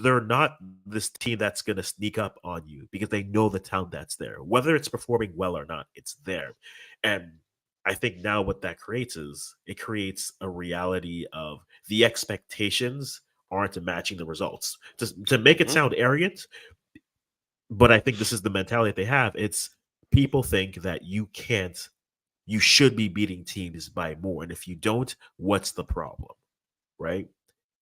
they're not this team that's going to sneak up on you because they know the talent that's there. Whether it's performing well or not, it's there. And I think now what that creates is it creates a reality of the expectations aren't matching the results. To make it Mhm. sound arrogant, but I think this is the mentality that they have. It's people think that you should be beating teams by more. And if you don't, what's the problem? Right?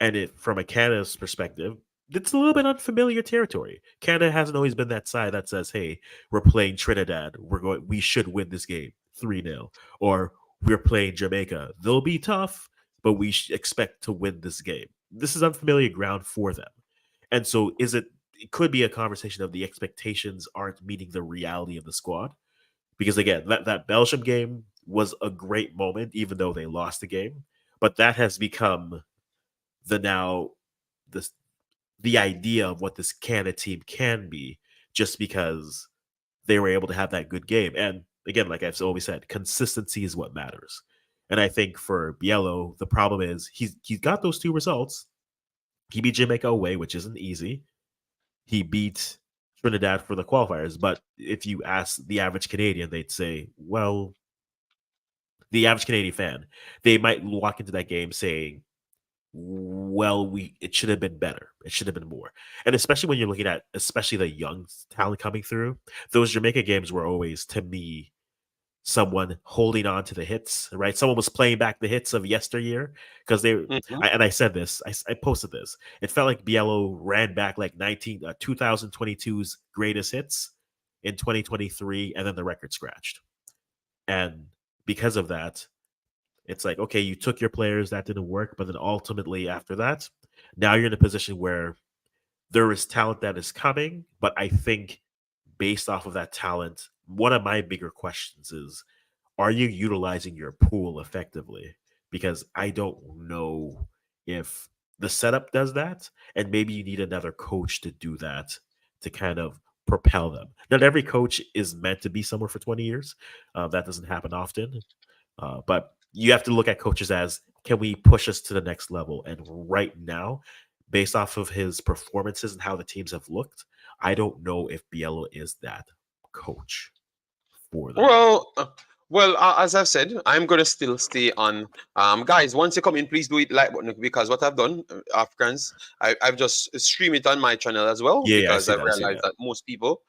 And it from a Canada's perspective, it's a little bit unfamiliar territory. Canada hasn't always been that side that says, "Hey, we're playing Trinidad. We should win this game 3-0." Or we're playing Jamaica. They'll be tough, but we expect to win this game. This is unfamiliar ground for them. And so it could be a conversation of the expectations aren't meeting the reality of the squad. Because again, that Belgium game was a great moment, even though they lost the game. But that has become the now this the idea of what this Canada team can be just because they were able to have that good game. And again, like I've always said, consistency is what matters. And I think for Biello, the problem is he's got those two results. He beat Jamaica away, which isn't easy. He beat Trinidad for the qualifiers. But if you ask the average Canadian, they'd say, well, the average Canadian fan, they might walk into that game saying, well, we it should have been better. It should have been more. And especially when you're looking at especially the young talent coming through, those Jamaica games were always to me someone holding on to the hits, right? Someone was playing back the hits of yesteryear because Mhm. and I said this, I posted this. It felt like Biello ran back like 2022's greatest hits in 2023 and then the record scratched. And because of that, it's like, okay, you took your players, that didn't work, but then ultimately after that, now you're in a position where there is talent that is coming, but I think based off of that talent, one of my bigger questions is, are you utilizing your pool effectively? Because I don't know if the setup does that, and maybe you need another coach to do that to kind of propel them. Not every coach is meant to be somewhere for 20 years. That doesn't happen often. But you have to look at coaches as, can we push us to the next level? And right now, based off of his performances and how the teams have looked, I don't know if Biello is that coach for them. Well, as I've said, I'm gonna still stay on. Guys, once you come in, please do it like button because what I've done, Africans, I've just stream it on my channel as well Yeah, yeah, I because see I've that. I see realized that. that most people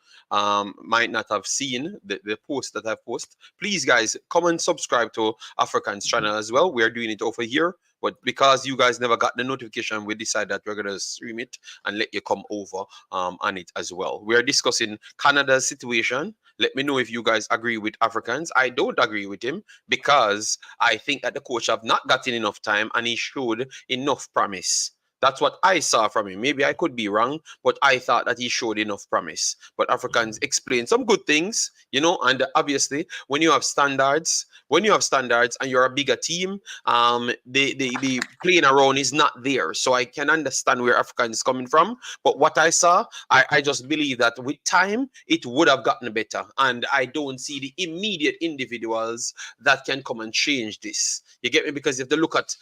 might not have seen the post that I've posted. Please, guys, come and subscribe to Africans channel as well. We are doing it over here. But because you guys never got the notification, we decided that we're gonna stream it and let you come over on it as well. We are discussing Canada's situation. Let me know if you guys agree with Africans. I don't agree with him because I think that the coach have not gotten enough time and he showed enough promise. That's what I saw from him. Maybe I could be wrong, but I thought that he showed enough promise. But Africans Mhm. explain some good things, and obviously when you have standards and you're a bigger team, the playing around is not there. So I can understand where Africans is coming from. But what I saw, I just believe that with time, it would have gotten better. And I don't see the immediate individuals that can come and change this. You get me? Because if they look at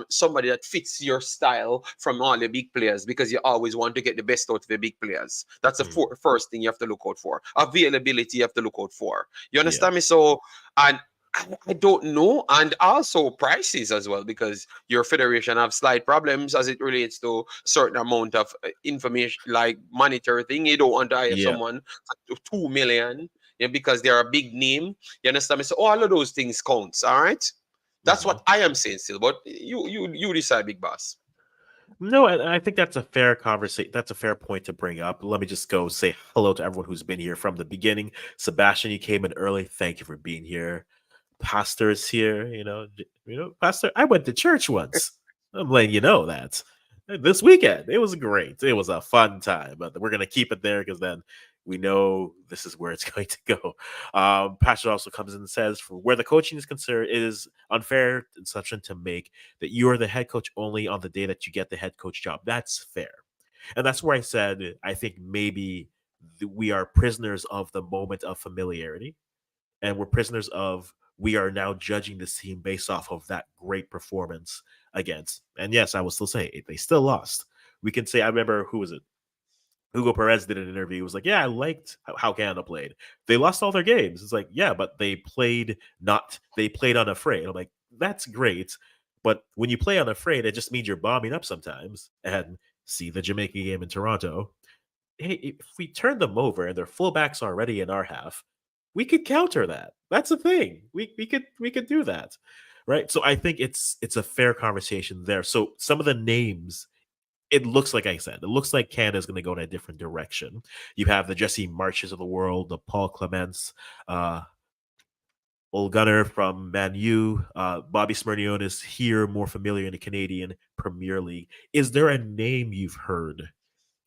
somebody that fits your style from all the big players, because you always want to get the best out of the big players. That's the Mhm. first thing you have to look out for. Availability you have to look out for. You Yeah. understand me? So, and I don't know, and also prices as well, because your federation have slight problems as it relates to certain amount of information, like monetary thing. You don't want to hire Yeah. someone for 2 million, yeah, because they're a big name. You understand me? So all of those things counts. All right, that's Mhm. what I am saying still. But you decide, big boss. No, and I think that's a fair conversation. That's a fair point to bring up. Let me just go say hello to everyone who's been here from the beginning. Sebastian, you came in early. Thank you for being here. Pastor is here. Pastor. I went to church once. I'm letting you know that this weekend it was great. It was a fun time, but we're gonna keep it there because then we know this is where it's going to go. Pastor also comes in and says, for where the coaching is concerned, it is unfair assumption to make that you are the head coach only on the day that you get the head coach job. That's fair. And that's where I said, I think maybe we are prisoners of the moment of familiarity. And we're prisoners of, we are now judging this team based off of that great performance against. And yes, I will still say they still lost. We can say, I remember, who was it? Hugo Perez did an interview. He was like, "Yeah, I liked how Canada played. They lost all their games." It's like, "Yeah, but they played unafraid." I'm like, "That's great, but when you play unafraid, it just means you're bombing up sometimes." And see the Jamaica game in Toronto. Hey, if we turn them over and their fullbacks are already in our half, we could counter that. That's a thing. We could do that, right? So I think it's a fair conversation there. So some of the names, it looks like I said, it looks like Canada's going to go in a different direction. You have the Jesse Marches of the world, the Paul Clements, uh, Old Gunner from Man U, Bobby Smyrnion is here, more familiar in the Canadian Premier League. Is there a name you've heard?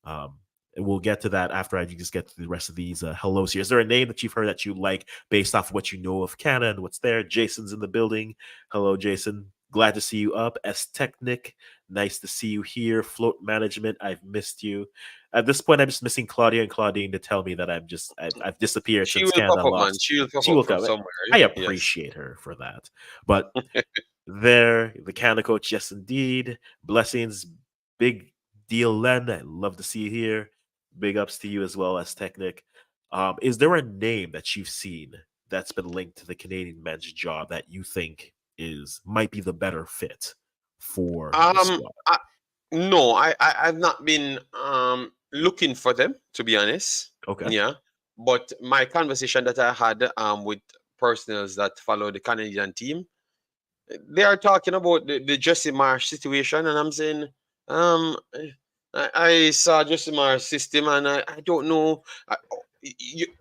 Um, and we'll get to that after I just get to the rest of these hellos here. Is there a name that you've heard that you like based off of what you know of Canada and what's there? Jason's in the building. Hello, Jason. Glad to see you up. S Technic, nice to see you here. Float Management, I've missed you. At this point, I'm just missing Claudia and Claudine to tell me that I've disappeared She since will pop Canada up, man. lost. She will pop She up will from come. somewhere. I Yes. appreciate her for that. But there, the Canada coach, yes, indeed. Blessings, big deal, Len. I love to see you here. Big ups to you as well as Technic. Is there a name that you've seen that's been linked to the Canadian men's job that you think might be the better fit for the Um, squad? I, no, I've not been looking for them, to be honest. Okay. Yeah, but my conversation that I had with personals that follow the Canadian team, they are talking about the Jesse Marsh situation, and I'm saying, um, I saw Jesse Marsh system, and I don't know.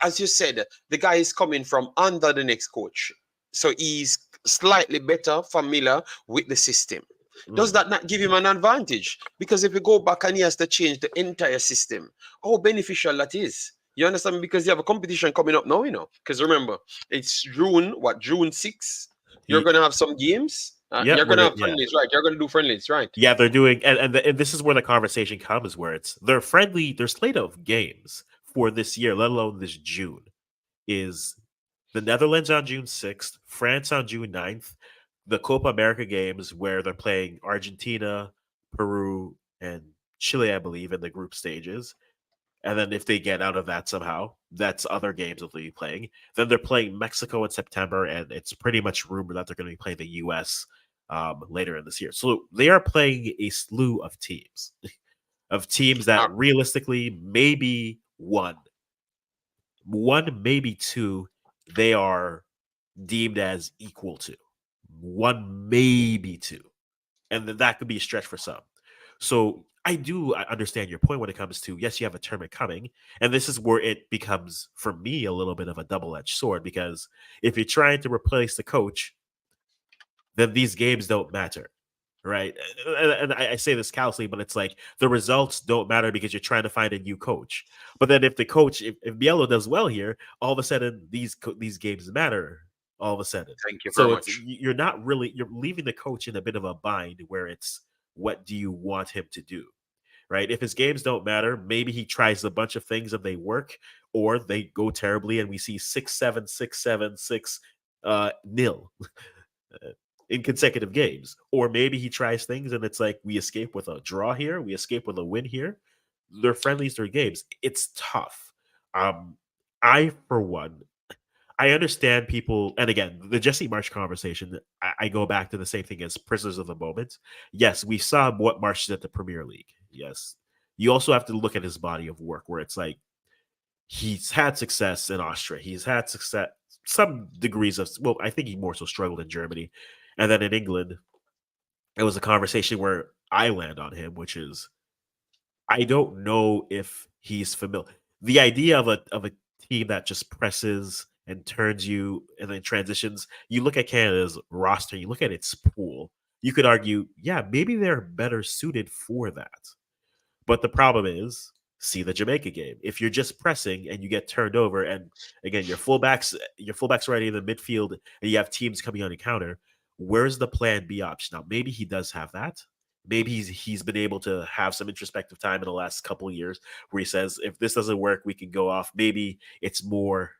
As you said, the guy is coming from under the next coach, so he's slightly better familiar with the system. Does Mm. that not give him an advantage? Because if you go back and he has to change the entire system, how beneficial that is. You understand me? Because you have a competition coming up now, Because remember, it's June 6th? You're Ye- gonna have some games. Yep, You're we're gonna gonna, have yeah. friendlies, right? You're gonna do friendlies, right? Yeah, they're doing, and this is where the conversation comes, where it's they're friendly. Their slate of games for this year, let alone this June, is the Netherlands on June 6th, France on June 9th, the Copa America games where they're playing Argentina, Peru, and Chile, I believe, in the group stages. And then if they get out of that somehow, that's other games that they'll be playing. Then they're playing Mexico in September, and it's pretty much rumored that they're going to be playing the U.S. Later in this year. So they are playing a slew of teams that Uh, realistically maybe one, maybe two, they are deemed as equal to. One, maybe two. And then that could be a stretch for some. So I understand your point when it comes to, yes, you have a tournament coming. And this is where it becomes, for me, a little bit of a double edged sword because if you're trying to replace the coach, then these games don't matter. Right. And I say this callously, but it's like the results don't matter because you're trying to find a new coach. But then if the coach, if Biello does well here, all of a sudden these games matter all of a sudden. Thank you very So much. you're not really, you're leaving the coach in a bit of a bind where it's what do you want him to do? Right. If his games don't matter, maybe he tries a bunch of things and they work, or they go terribly and we see 6-7, 6-7, 6 nil in consecutive games. Or maybe he tries things and it's like we escape with a draw here, we escape with a win here. They're friendlies, they're games. It's tough. Um, I, for one, I understand people, and again, the Jesse Marsh conversation, I go back to the same thing as prisoners of the moment. Yes, we saw what Marsh did at the Premier League. Yes. You also have to look at his body of work where it's like he's had success in Austria. He's had success, some degrees of, well, I think he more so struggled in Germany. And then in England, it was a conversation where I land on him, which is I don't know if he's familiar. The idea of a team that just presses and turns you and then transitions. You look at Canada's roster, you look at its pool. You could argue, yeah, maybe they're better suited for that. But the problem is, see the Jamaica game. If you're just pressing and you get turned over, and again your fullbacks already in the midfield, and you have teams coming on the counter, where's the plan B option? Now maybe he does have that. Maybe he's been able to have some introspective time in the last couple of years where he says, if this doesn't work, we can go off. Maybe it's more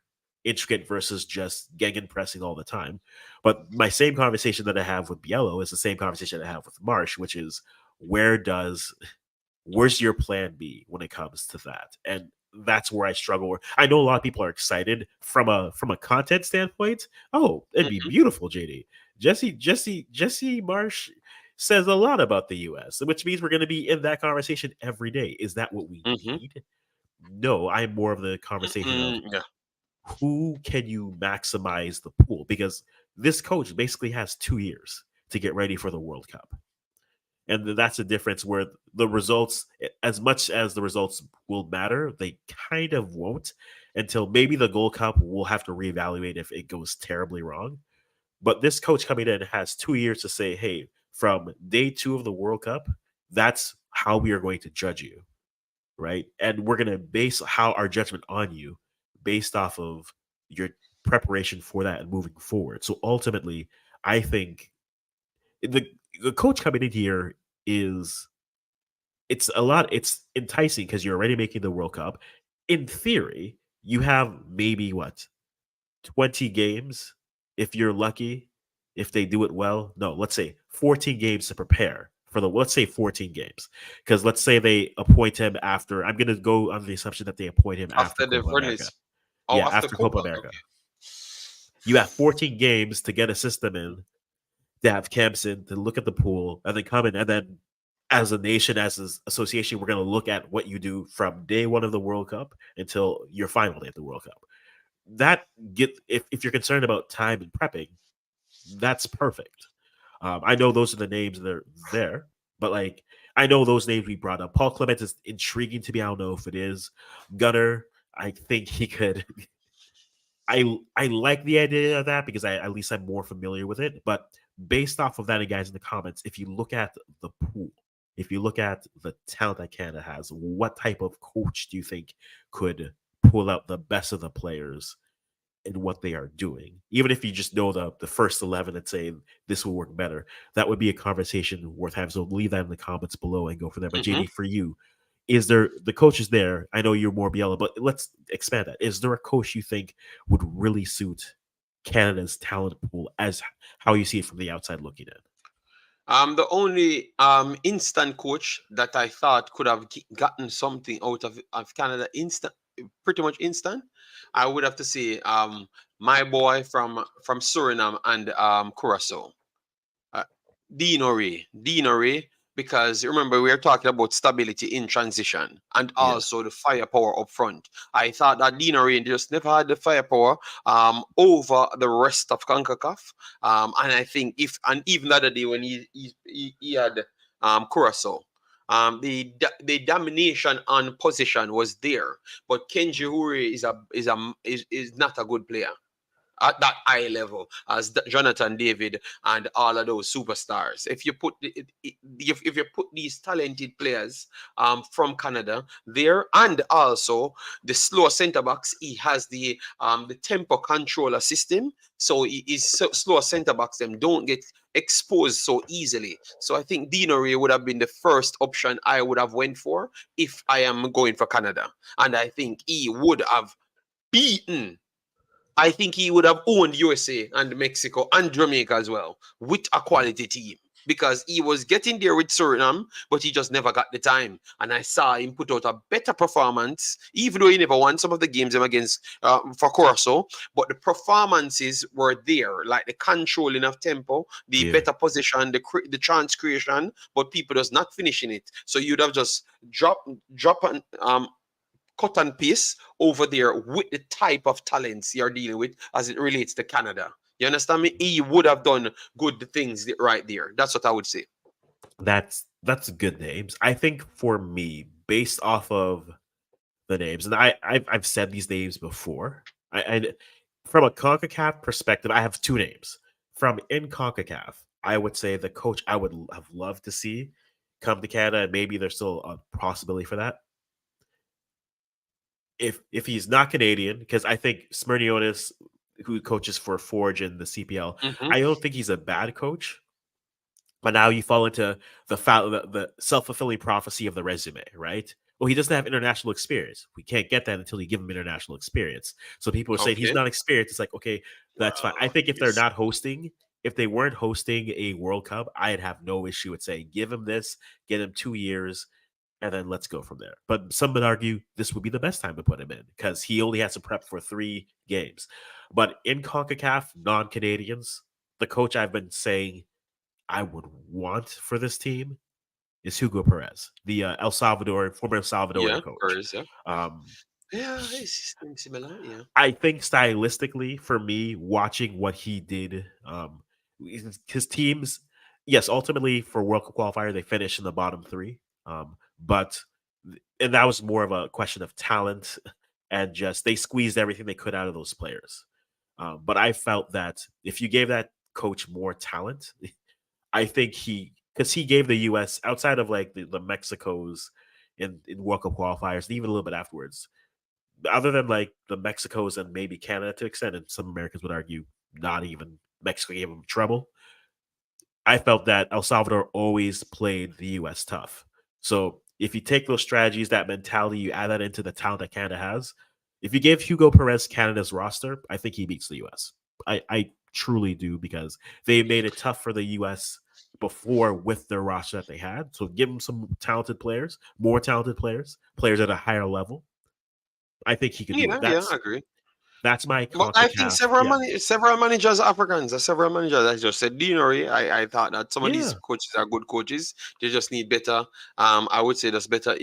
intricate versus just gegen pressing all the time. But my same conversation that I have with Biello is the same conversation I have with Marsh, which is where does where's your plan B when it comes to that? And that's where I struggle. I know a lot of people are excited from a content standpoint. Oh, it'd be Mhm, beautiful, JD. Jesse Marsh says a lot about the US, which means we're going to be in that conversation every day. Is that what we mhm, need? No, I'm more of the conversation of yeah. who can you maximize the pool, because this coach basically has 2 years to get ready for the World Cup. And that's the difference where the results, as much as the results will matter, they kind of won't until maybe the Gold Cup will have to reevaluate if it goes terribly wrong. But this coach coming in has 2 years to say, hey, from day two of the World Cup, that's how we are going to judge you, right? And we're going to base how our judgment on you based off of your preparation for that and moving forward. So ultimately, I think the the coach coming in here is it's enticing because you're already making the World Cup. In theory, you have maybe what 20 games if you're lucky, if they do it well. No, let's say 14 games to prepare for the let's say 14 games. Because let's say they appoint him after I'm gonna go under the assumption that they appoint him after After the Copa America. friendlies. Oh, Yeah, after after Copa Copa. America. Okay. You have 14 games to get a system in, to have camps in, to look at the pool, and then come in, and then as a nation, as an association, we're going to look at what you do from day one of the World Cup until your final day at the World Cup. That get if you're concerned about time and prepping, that's perfect. I know those are the names that are there, but like I know those names we brought up. Paul Clement is intriguing to me. I don't know if it is Gunner. I think he could I like the idea of that because at least I'm more familiar with it. But based off of that, and guys in the comments, if you look at the pool, if you look at the talent that Canada has, what type of coach do you think could pull out the best of the players in what they are doing? Even if you just know the first 11 and say this will work better, that would be a conversation worth having. So leave that in the comments below and go from there. But Mhm. JD, for you, is there the coach is there? I know you're more Biella, but let's expand that. Is there a coach you think would really suit Canada's talent pool as how you see it from the outside looking in? The only instant coach that I thought could have gotten something out of Canada instant, pretty much instant, I would have to say my boy from Suriname and Curacao. uh, Dino Ray, because remember we are talking about stability in transition and Yeah, also the firepower up front. I thought that Dino Ray just never had the firepower over the rest of Concacaf. And I think if and even the other day when he had Curacao. The domination on position was there, but Kenji Hure is not a good player at that high level as Jonathan David and all of those superstars. If you put if you put these talented players from Canada there, and also the slow centre backs, he has the tempo controller system, so he is so slow centre backs them don't get exposed so easily. So I think Dino Ray would have been the first option I would have went for if I am going for Canada, and I think he would have beaten I think he would have owned USA and Mexico and Jamaica as well with a quality team because he was getting there with Suriname, but he just never got the time. And I saw him put out a better performance, even though he never won some of the games against for Corso. But the performances were there, like the controlling of tempo, the yeah. better position, the chance creation, but people just not finishing it. So you'd have just drop cut and paste over there with the type of talents you're dealing with as it relates to Canada. You understand me? He would have done good things right there. That's what I would say. That's good names. I think for me, based off of the names, and I've said these names before. I from a Concacaf perspective, I have two names. From in Concacaf, I would say the coach I would have loved to see come to Canada, and maybe there's still a possibility for that. If he's not Canadian, because I think Smyrniotis, who coaches for Forge in the CPL, Mm-hmm. I don't think he's a bad coach. But now you fall into the self fulfilling prophecy of the resume, right? Well, he doesn't have international experience. We can't get that until you give him international experience. So people are saying he's Okay. not experienced. It's like, okay, that's fine. I Well, think if they're yes. not hosting, if they weren't hosting a World Cup, I'd have no issue with saying give him this, get him 2 years, and then let's go from there. But some would argue this would be the best time to put him in because he only has to prep for 3 games. But in CONCACAF, non-Canadians, the coach I've been saying I would want for this team is Hugo Perez, the former Yeah, Salvadorian coach. Spurs, yeah. Um, Yeah, it's similar. Yeah. I think stylistically, for me, watching what he did, his teams, yes, ultimately for World Cup qualifier, they finished in the bottom 3. But and that was more of a question of talent and just they squeezed everything they could out of those players. But I felt that if you gave that coach more talent, I think because he gave the U.S. outside of like the Mexicos in World Cup qualifiers, and even a little bit afterwards, other than like the Mexicos and maybe Canada to extent, and some Americans would argue not even Mexico gave him trouble. I felt that El Salvador always played the U.S. tough. So if you take those strategies, that mentality, you add that into the talent that Canada has. If you give Hugo Perez Canada's roster, I think he beats the U.S. I truly do because they made it tough for the U.S. before with their roster that they had. So give them some talented players, more talented players, players at a higher level. I think he could do Yeah, it. yeah, I agree. That's my But I think CONCACAF. Yeah. several managers are Africans, several managers. I just said Deanery. I thought that some of these Yeah. coaches are good coaches. They just need better. I would say just better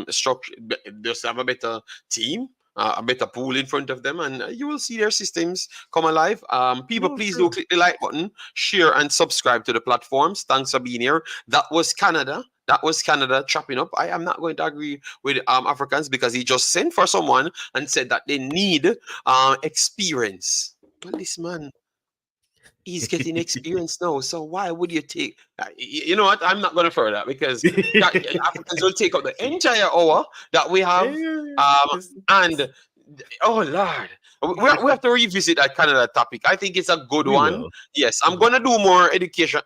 structure. Just have a better team. A better pool in front of them, and you will see their systems come alive. People, No, please do true. click the like button, share, and subscribe to the platforms. Thanks for being here. That was Canada. That was Canada chopping up. I am not going to agree with Africans because he just sent for someone and said that they need experience. Well, this man, he's getting experience now. So why would you take? You know what? I'm not going to further because Africans will take up the entire hour that we have. Yeah, Um, and oh Lord, we have to revisit that Canada topic. I think it's a good we one. will. Yes, I'm Mhm. gonna do more education,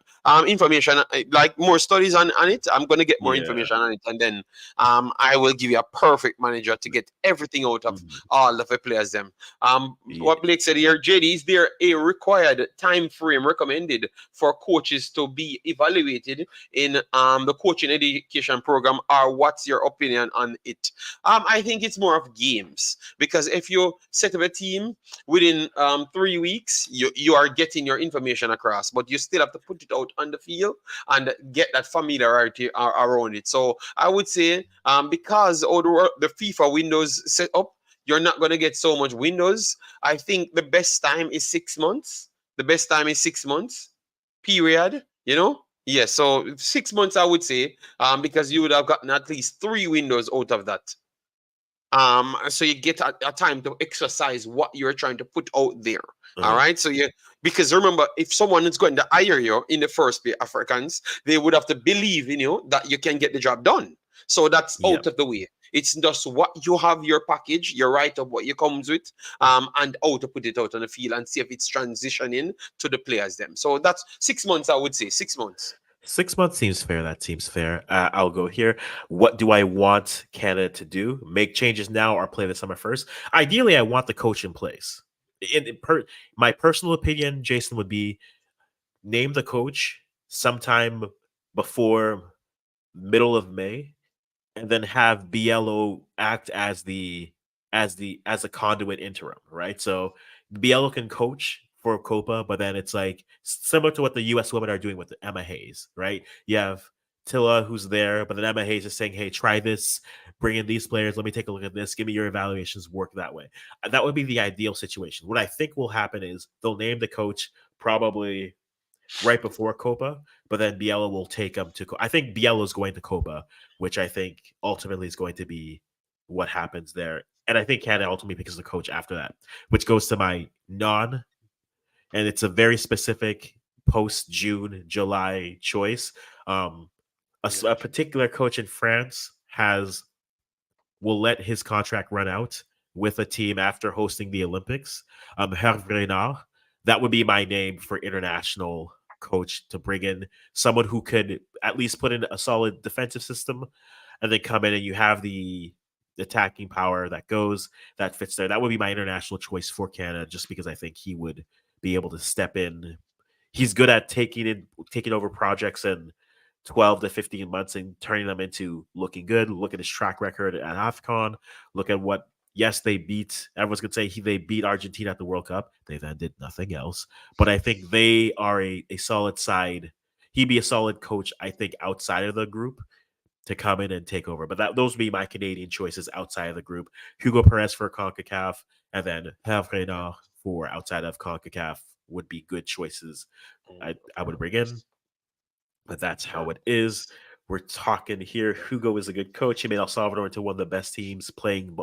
information, like more studies on it. I'm gonna get more Yeah. information on it, and then I will give you a perfect manager to get everything out of Mhm. all of the players. Them. Yeah. What Blake said here, JD, is there a required time frame recommended for coaches to be evaluated in the coaching education program, or what's your opinion on it? I think it's more of games because if you set up a team within 3 weeks, you are getting your information across, but you still have to put it out on the field and get that familiarity around it. So I would say because all the FIFA windows set up, you're not going to get so much windows. I think the best time is 6 months. The best time is 6 months, period. You know? Yes, so 6 months I would say, because you would have gotten at least 3 windows out of that. So you get a time to exercise what you're trying to put out there. All Uh-huh. right, so you, because remember, if someone is going to hire you in the first place, Africans, they would have to believe in you that you can get the job done. So that's Yeah. out of the way. It's just what you have, your package, your write up, what you comes with, and how to put it out on the field and see if it's transitioning to the players them. So that's 6 months, I would say 6 months. 6 months seems fair. That seems fair. I'll go here. What do I want Canada to do? Make changes now or play the summer first? Ideally, I want the coach in place. My personal opinion, Jason, would be name the coach sometime before middle of May and then have BLO act as a conduit interim, right? So BLO can coach for Copa, but then it's like similar to what the US women are doing with Emma Hayes, right? You have Tilla who's there, but then Emma Hayes is saying, "Hey, try this, bring in these players, let me take a look at this, give me your evaluations, work that way." That would be the ideal situation. What I think will happen is they'll name the coach probably right before Copa, but then Biella will take him to. I think Biella is going to Copa, which I think ultimately is going to be what happens there. And I think Canada ultimately picks the coach after that, which goes to my non, and it's a very specific post June, July choice. Um, Yeah. a particular coach in France will let his contract run out with a team after hosting the Olympics. Hervé Renard, that would be my name for international coach to bring in someone who could at least put in a solid defensive system and then come in and you have the attacking power that fits there. That would be my international choice for Canada just because I think he would be able to step in. He's good at taking over projects and 12 to 15 months and turning them into looking good. Look at his track record at AFCON. Look at what, yes, they beat, everyone's going to say they beat Argentina at the World Cup. They then did nothing else. But I think they are a solid side. He'd be a solid coach, I think, outside of the group to come in and take over. But those would be my Canadian choices outside of the group. Hugo Perez for CONCACAF, and then Hervé for outside of CONCACAF would be good choices I would bring in. But that's how it is. We're talking here. Hugo is a good coach. He made El Salvador into one of the best teams playing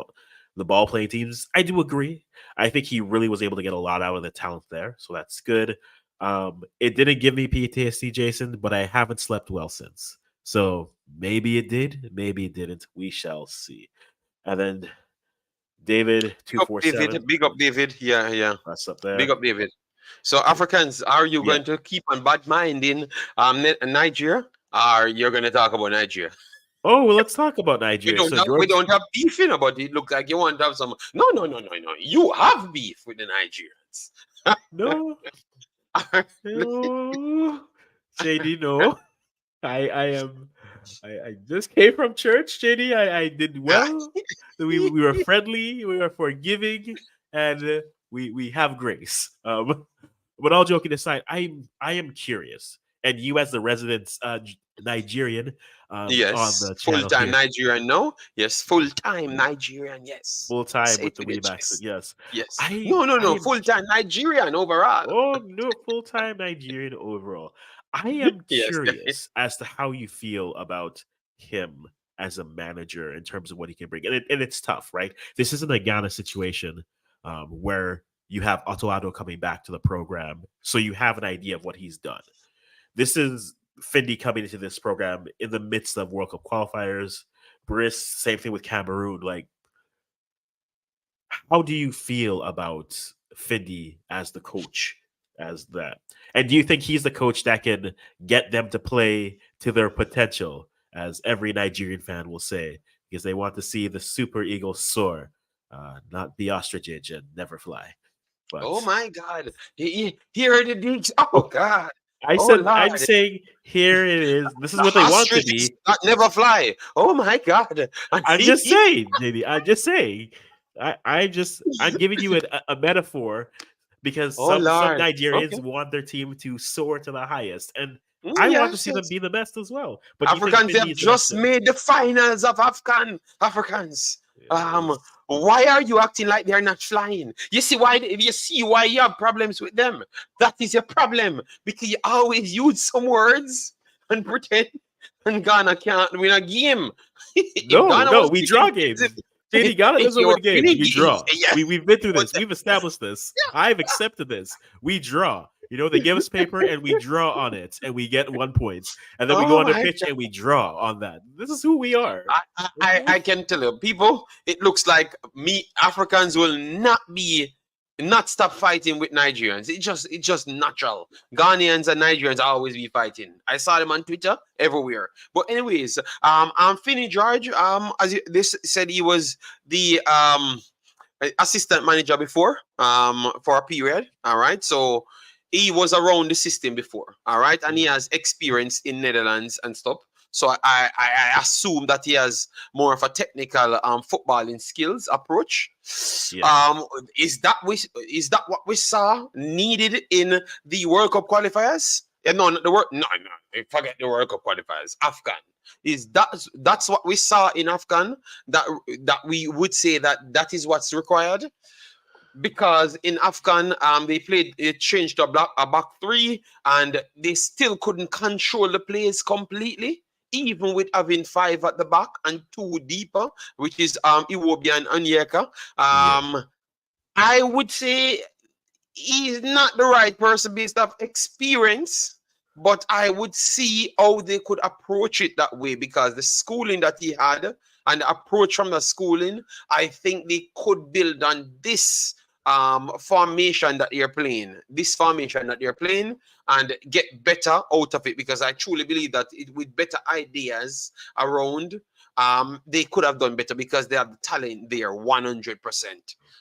the ball playing teams. I do agree. I think he really was able to get a lot out of the talent there. So that's good. It didn't give me PTSD, Jason, but I haven't slept well since. So maybe it did. Maybe it didn't. We shall see. And then David 247. Big up David. Yeah. That's up there. Big up David. So Africans, are you going to keep on bad minding Nigeria, or you're going to talk about Nigeria? Oh, well, let's talk about Nigeria. We don't have beef, but it looks like you want to have some. No. You have beef with the Nigerians. No. No. JD, no. I just came from church, JD. I did well. We were friendly, we were forgiving, and we have grace. But all joking aside, I am curious, and you as the resident Nigerian, yes, on the channel full-time Nigerian, no? Yes, full-time Nigerian, yes. Full-time with the Wemaxit, yes. Yes. No, full-time Nigerian overall. Oh, no, full-time Nigerian overall. I am curious as to how you feel about him as a manager in terms of what he can bring. And it's tough, right? This isn't a Ghana situation where you have Otto Addo coming back to the program, so you have an idea of what he's done. This is Finidi coming into this program in the midst of World Cup qualifiers. Brice, same thing with Cameroon. Like, how do you feel about Finidi as the coach, as that? And do you think he's the coach that can get them to play to their potential, as every Nigerian fan will say, because they want to see the Super Eagles soar, not be ostriches and never fly. But, oh my God! Here are the digs. Oh God! I'm saying here it is. This is what they want to be. Never fly. Oh my God! I'm just saying, JD. I'm just saying. I'm giving you a metaphor because some Nigerians want their team to soar to the highest, and I want to see them be the best as well. But Africans have just made the finals of AFCON. Africans. Why are you acting like they're not flying? You see why you have problems with them. That is your problem, because you always use some words and pretend and Ghana can't win a game. No, we draw games. JD, Ghana doesn't win games. We draw. Yes. We've been through this. We've established this. I've accepted this. We draw. They give us paper and we draw on it and we get 1 point. And then we go on the pitch and we draw on that. This is who we are. I can tell you, people, it looks like Africans will not stop fighting with Nigerians. It's just natural. Ghanaians and Nigerians always be fighting. I saw them on Twitter everywhere. But anyways, Finidi George, as this said, he was the assistant manager before for a period. All right, so he was around the system before. All right, and he has experience in Netherlands and stuff. So I assume that he has more of a technical footballing skills approach. Yeah. Is that what we saw needed in the World Cup qualifiers? No, forget the World Cup qualifiers. AFCON. That's what we saw in AFCON, that we would say that is what's required? Because in AFCON, they changed to a back three, and they still couldn't control the players completely, even with having 5 at the back and 2 deeper, which is Iwobi and Onyeka. I would say he's not the right person based off experience, but I would see how they could approach it that way, because the schooling that he had and the approach from the schooling, I think they could build on this formation that they're playing, and get better out of it, because I truly believe that with better ideas around, they could have done better, because they have the talent there 100%.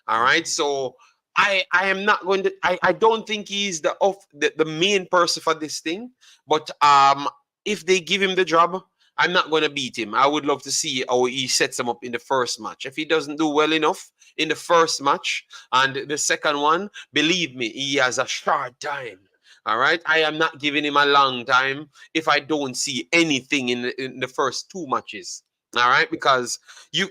All right, so I am not going to. I don't think he's the main person for this thing, but if they give him the job, I'm not going to beat him. I would love to see how he sets him up in the first match. If he doesn't do well enough in the first match and the second one, believe me, he has a short time. All right. I am not giving him a long time if I don't see anything in the first two matches. All right, because you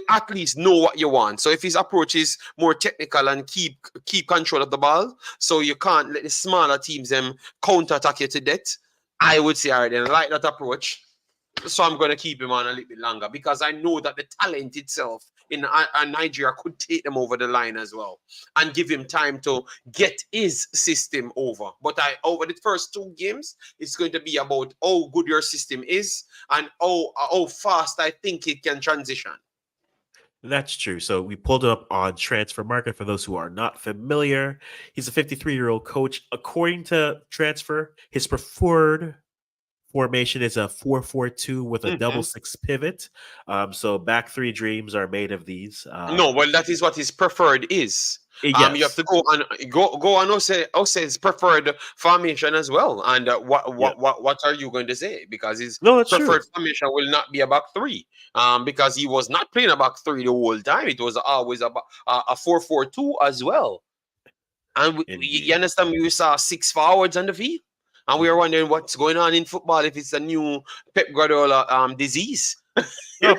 at least know what you want. So if his approach is more technical and keep control of the ball, so you can't let the smaller teams them counter attack you to death, I would say, all right, then I like that approach. So I'm going to keep him on a little bit longer because I know that the talent itself in Nigeria could take them over the line as well and give him time to get his system over. But over the first two games, it's going to be about how good your system is and how fast I think it can transition. That's true. So we pulled it up on Transfer Market for those who are not familiar. He's a 53-year-old coach. According to Transfer, his preferred formation is a 4-4-2 with a double six pivot. So back three dreams are made of these. No, well, that is what his preferred is. Yes. You have to go and say his preferred formation as well. And what are you going to say? Because his preferred formation will not be a back three. Because he was not playing a back three the whole time. It was always a 4-4-2 as well. And you understand? We saw 6 forwards on the field. And we are wondering what's going on in football if it's a new Pep Guardiola disease. No,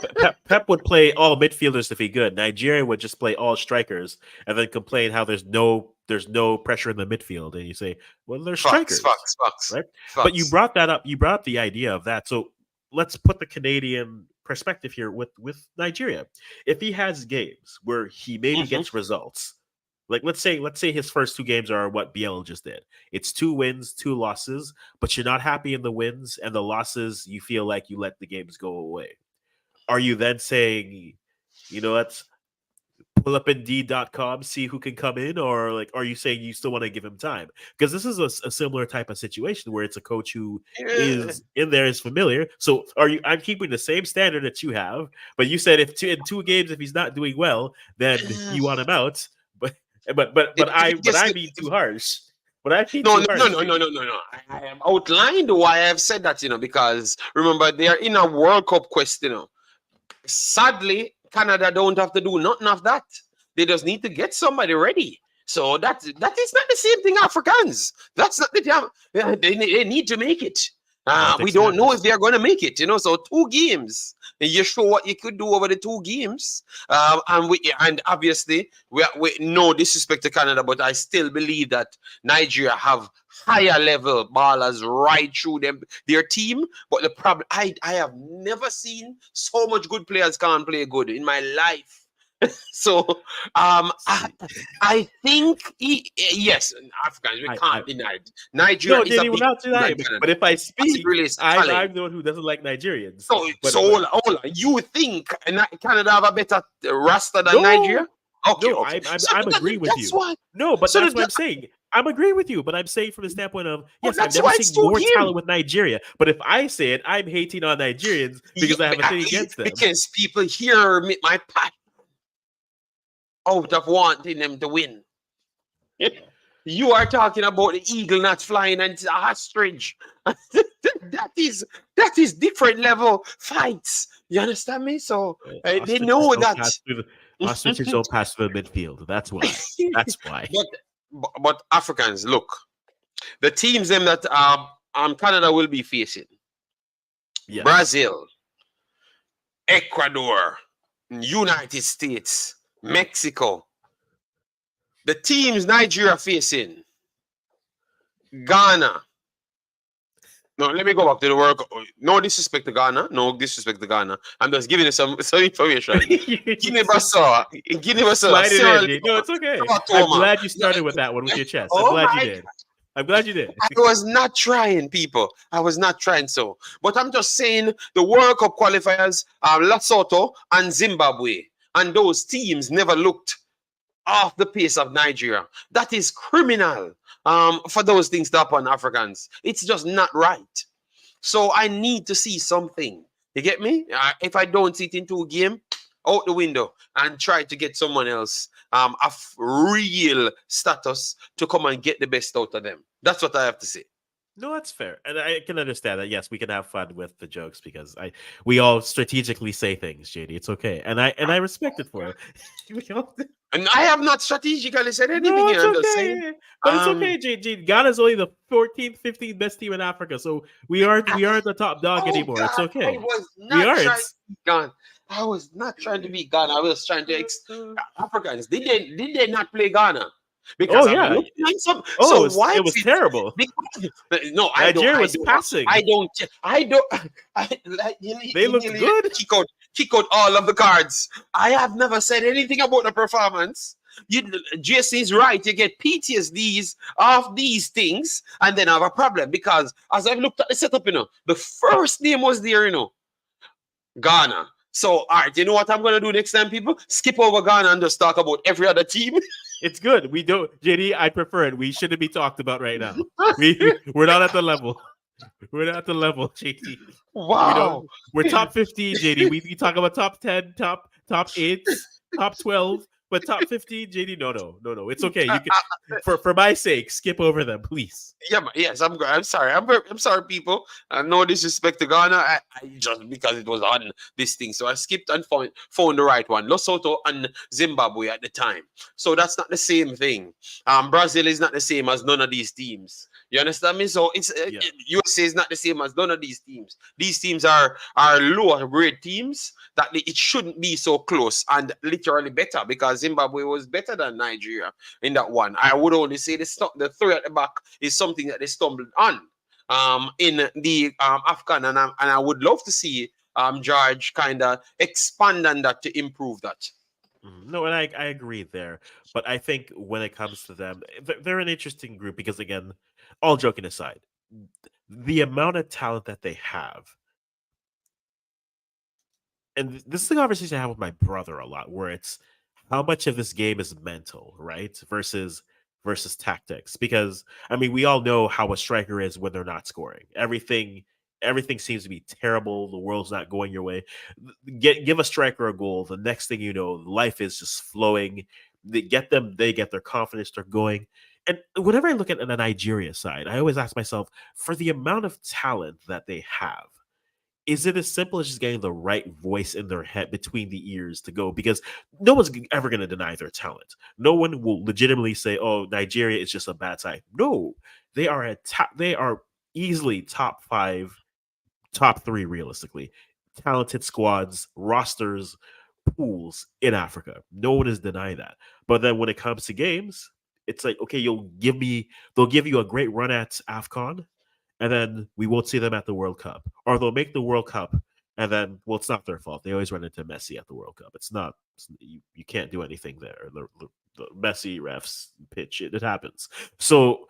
Pep would play all midfielders if he could. Nigerian would just play all strikers and then complain how there's no pressure in the midfield. And you say, well, there's strikers. Facts. Right? But you brought that up. You brought up the idea of that. So let's put the Canadian perspective here with Nigeria. If he has games where he maybe gets results, like let's say his first 2 games are what Biel just did. It's 2 wins, 2 losses, but you're not happy in the wins and the losses. You feel like you let the games go away. Are you then saying, let's pull up Indeed.com, see who can come in, or like, are you saying you still want to give him time? Because this is a similar type of situation where it's a coach who is in there, is familiar. So I'm keeping the same standard that you have, but you said in 2 games, if he's not doing well, then you want him out. But I'm being too harsh. But I no. I have outlined why I've said that, because remember they are in a World Cup quest, Sadly, Canada don't have to do nothing of that. They just need to get somebody ready. So that is not the same thing, Africans. That's not the time. They need to make it. We don't know if they're going to make it, So 2 games, and you show what you could do over the 2 games. And obviously, we no disrespect to Canada, but I still believe that Nigeria have higher level ballers right through their team. But the problem, I have never seen so much good players can't play good in my life. So I think yes, Africans, we can't deny it. Nigeria is a big, but if I speak, I'm the one who doesn't like Nigerians. So hold on. You think Canada have a better roster than Nigeria? Okay, no, okay. I'm agreeing with you. No, but that's what I'm saying. I'm agreeing with you, but I'm saying from the standpoint of, yes, I've never seen more talent with Nigeria. But if I say it, I'm hating on Nigerians because I have a thing against them. Because people hear my passion out of wanting them to win. You are talking about the eagle not flying and it's a ostrich. that is different level fights. You understand me? So they know that ostriches don't pass through the midfield. That's why. That's why. But Africans, look, the teams them that Canada will be facing: Brazil, Ecuador, United States, Mexico. The teams Nigeria facing: Ghana. No, let me go back to the work. No disrespect to Ghana. No disrespect to Ghana. I'm just giving you some information. Guinea-Bissau. No, it's okay. I'm glad you started with that one with your chest. I'm glad you did. I'm glad you did. I was not trying, people. I was not trying so. But I'm just saying the World Cup qualifiers are Lesotho and Zimbabwe. And those teams never looked off the pace of Nigeria. That is criminal for those things to happen, Africans. It's just not right. So I need to see something. You get me? If I don't see it into a game, out the window and try to get someone else of real status to come and get the best out of them. That's what I have to say. No, that's fair, and I can understand that. Yes, we can have fun with the jokes because we all strategically say things, JD. It's okay, and I respect it for it. We all- And I have not strategically said anything no, here. it's I'm just saying. okay, but it's Um, okay, JD. Ghana's only the 14th, 15th best team in Africa, so we aren't the top dog oh anymore. It's God, I okay. was We not trying aren't. to be gone. I was not trying to be Ghana. I was trying to Africans. Did they not play Ghana? Oh Because I'm yeah. looking at some. Oh, So why it is was it? terrible. Because, no, I don't. Nigeria I was don't. passing. I don't. I don't. I like They you looked nearly good. kick out all of the cards. I have never said anything about the performance. You, Jason is right. You get PTSDs of these things, and then have a problem because as I've looked at the setup, the first name was there, Ghana. So, all right, you know what I'm gonna do next time, people? Skip over Ghana and just talk about every other team. It's good. We don't, JD. I prefer it. We shouldn't be talked about right now. We're not at the level. We're not at the level, JD. We Wow. don't. We're top 15, JD. We talk about top 10, top 8, top 12, but top 15, JD. No. It's okay. You can, for my sake, skip over them, please. Yeah, yes, I'm sorry. I'm sorry, people. No disrespect to Ghana. I just because it was on this thing, so I skipped and found the right one. Lesotho and Zimbabwe at the time. So that's not the same thing. Brazil is not the same as none of these teams. You understand me? So it's Yeah. USA is not the same as none of these teams. These teams are lower grade teams that it shouldn't be so close and literally better because Zimbabwe was better than Nigeria in that one. I would only say the three at the back is something that they stumbled on in the Afghan, and I would love to see George kind of expand on that to improve that. No, and I agree there. But I think when it comes to them, they're an interesting group because, again, all joking aside, the amount of talent that they have, and this is a conversation I have with my brother a lot, where it's how much of this game is mental, right, versus tactics. Because I mean, we all know how a striker is when they're not scoring. Everything seems to be terrible. The world's not going your way. Give a striker a goal. The next thing you know, life is just flowing. They get their confidence. They're going. And whenever I look at the Nigeria side, I always ask myself, for the amount of talent that they have, is it as simple as just getting the right voice in their head between the ears to go? Because no one's ever going to deny their talent. No one will legitimately say, "Oh, Nigeria is just a bad side." No, they are easily top 5, top 3 realistically. Talented squads, rosters, pools in Africa. No one is denying that. But then when it comes to games, it's like, okay, they'll give you a great run at AFCON, and then we won't see them at the World Cup. Or they'll make the World Cup, and then, well, it's not their fault. They always run into Messi at the World Cup. You can't do anything there. The Messi refs pitch it happens. So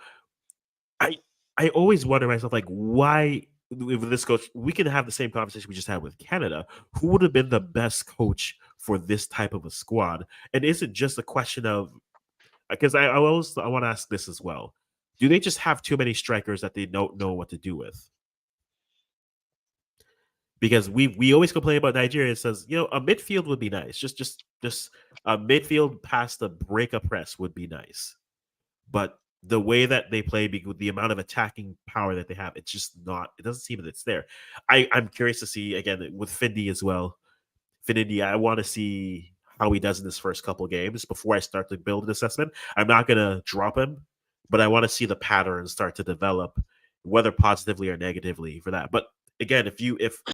I I always wonder myself, like, why with this coach, we can have the same conversation we just had with Canada. Who would have been the best coach for this type of a squad? And is it just a question of, because I want to ask this as well. Do they just have too many strikers that they don't know what to do with? Because we always complain about Nigeria. It says, a midfield would be nice. Just a midfield past the break up press would be nice. But the way that they play, with the amount of attacking power that they have, it's just not. It doesn't seem that it's there. I'm curious to see again with Finidi as well. Finidi, I want to see how he does in his first couple games before I start to build an assessment. I'm not gonna drop him, but I want to see the pattern start to develop, whether positively or negatively for that. But again, if